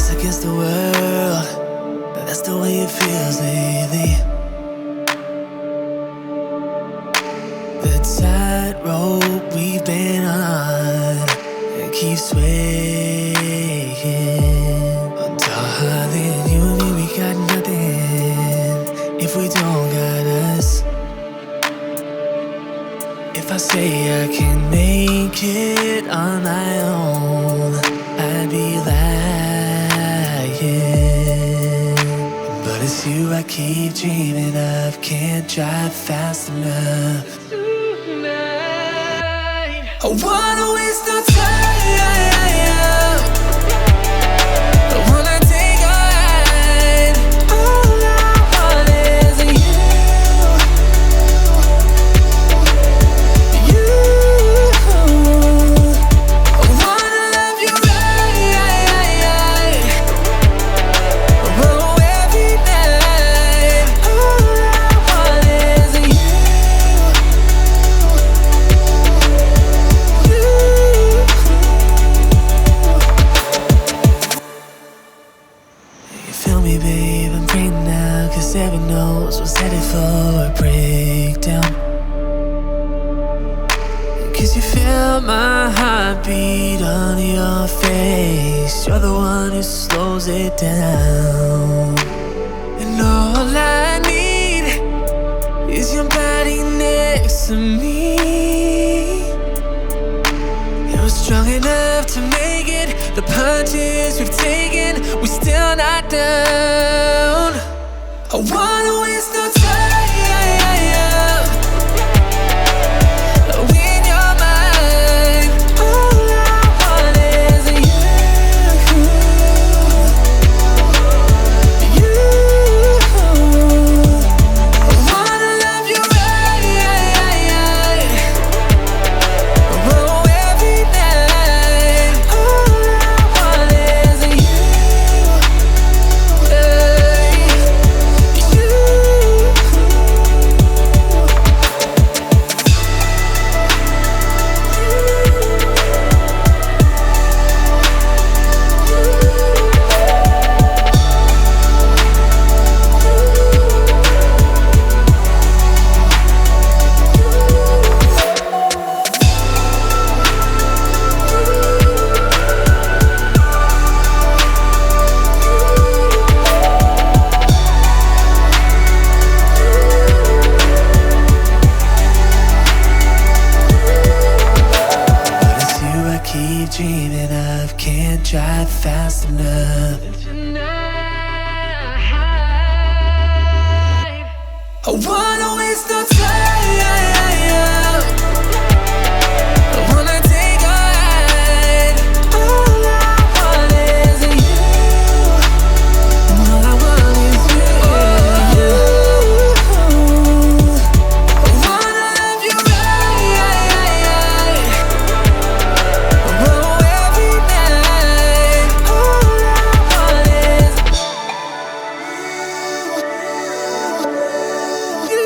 us against the world, but that's the way it feels lately. The tightrope we've been on, it keeps swaying. Darling, you and me, we got nothing if we don't got us. If I say I can make it on my own, I'd be lying. But it's you I keep dreaming of, can't drive fast enough. I wanna waste no time. I wanna take a ride. All I want is you. You. I wanna love you right. Oh, every night. All I want is you. Feel me, babe, I'm praying now, cause heaven knows what's headed for a breakdown. Cause you feel my heartbeat on your face, you're the one who slows it down. And all I need is your body next to me. You're strong enough to make it. The punches we've taken, we're still not down. I wanna waste no time. When you're mine, all I want is you. You. I wanna love you right. Oh, every night. All I want is you. Keep dreaming of, can't drive fast enough. Tonight, I wanna waste no time. I wanna take a ride. All I want is you. And all I want is you. I wanna love you right. Oh, every night. All I want is you.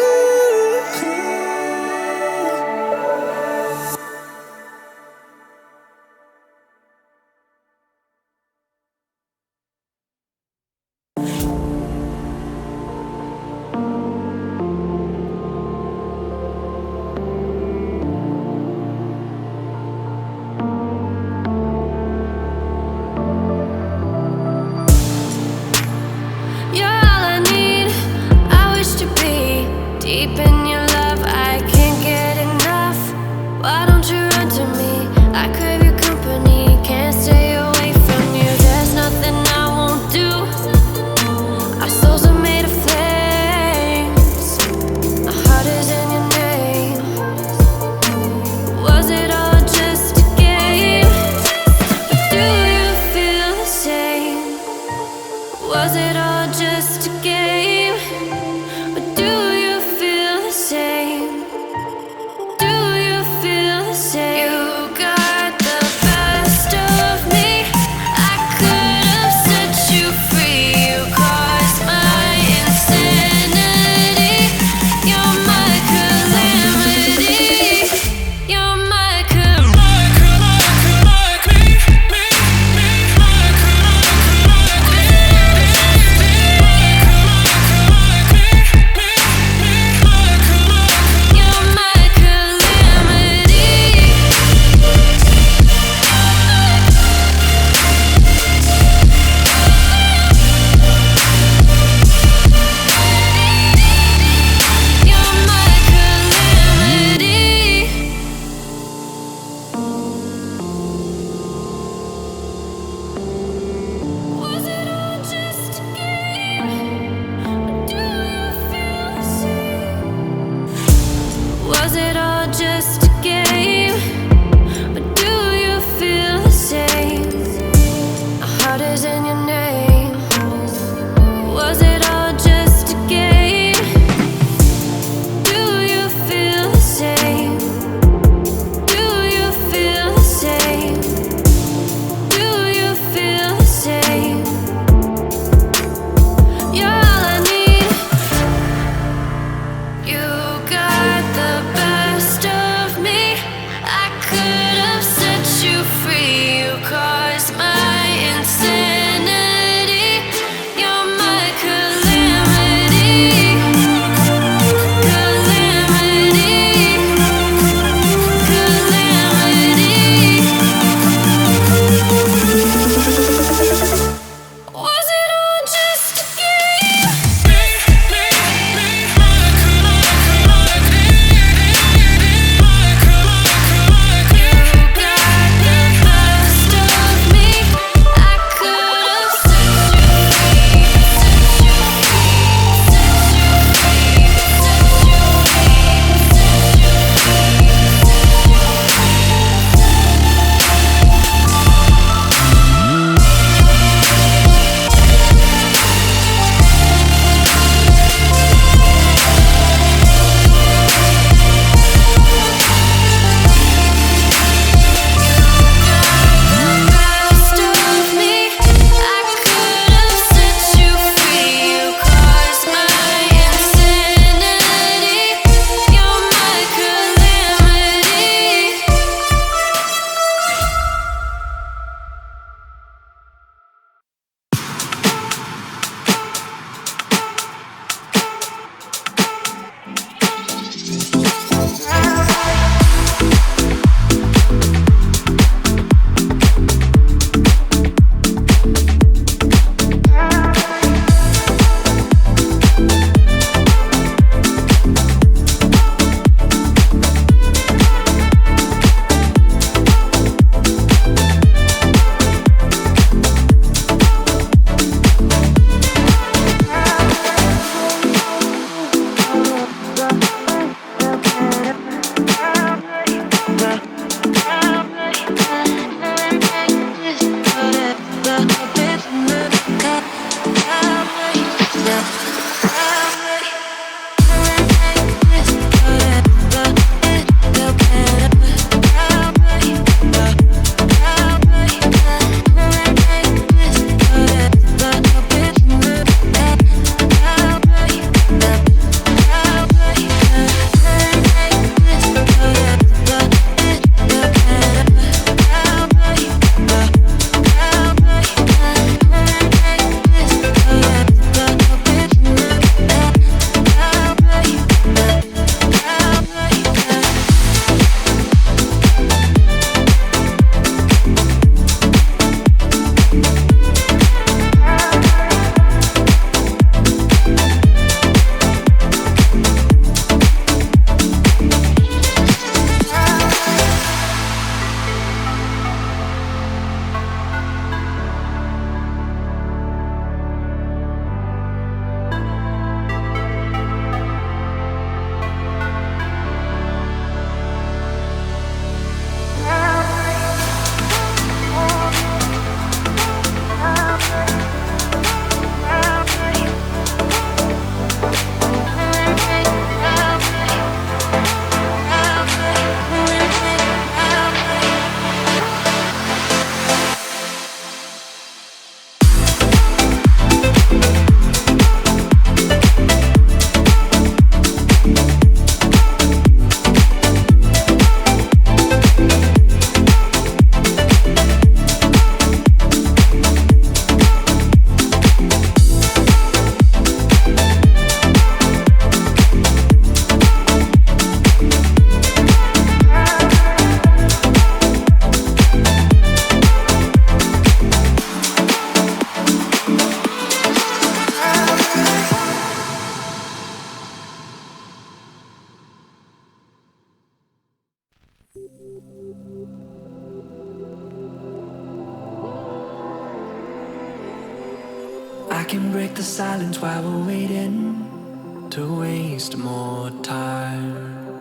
can break the silence while we're waiting to waste more time.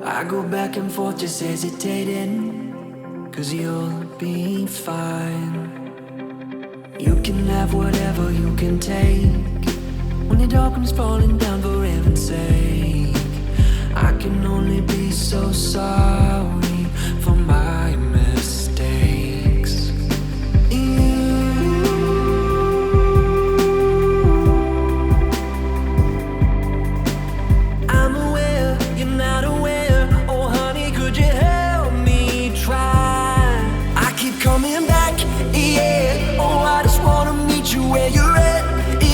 I go back and forth just hesitating, 'cause you'll be fine. You can have whatever you can take when the dark comes falling down, for heaven's sake. I can only be so sorry for my mistakes. I'm aware you're not aware. Oh honey, could you help me try? I keep coming back, yeah. Oh, I just wanna meet you where you're at,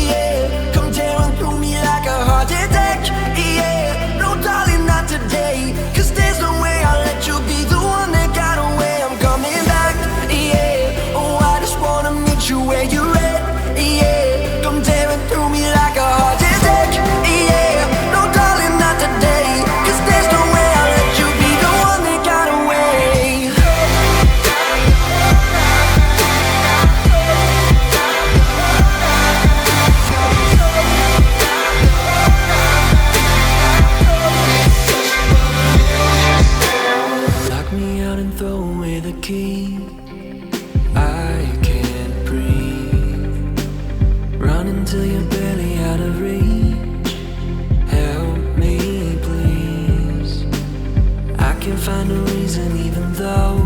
yeah. Come tearing through me like a heart attack, yeah. No darling, not today, 'cause there's no way I'll let you be the one that got away. I'm coming back, yeah. Oh, I just wanna meet you where you're at, yeah. Come tearing through me like a heart attack, yeah. No darling, not today, 'cause there's no way I'll let you be the one that got away. Lock me out and throw away the key. I can't breathe. Run until you're barely out of reach. Help me, please. I can't find a reason, even though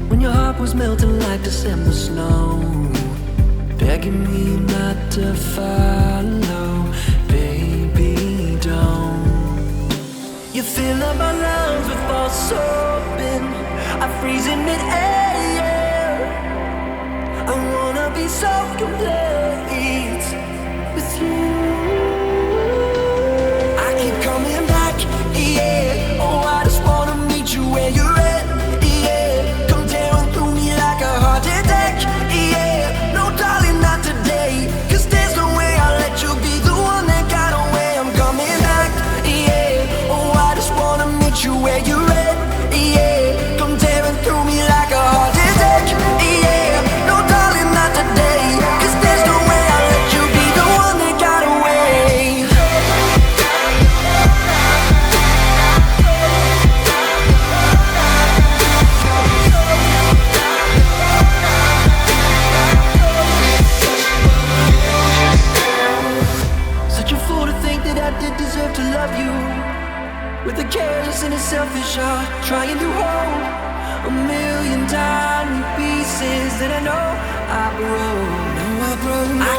when your heart was melting like December snow, begging me not to follow. Baby, don't. You fill up my lungs with false open. I freeze in mid-air. I wanna be so complete with you. I keep coming back, yeah. Oh, I just wanna meet you where you're at, yeah. Come tearing through me like a heart attack, yeah. No darling, not today, 'cause there's no way I'll let you be the one that got away. I'm coming back, yeah. Oh, I just wanna meet you where you're at, yeah. Come tearing through me like a heart attack, yeah. No darling, not today, 'cause there's no way I'll let you be the one that got away. Such a fool to think that I did deserve to love you, with a careless and a selfish heart, trying to hold a million tiny pieces that I know I broke. I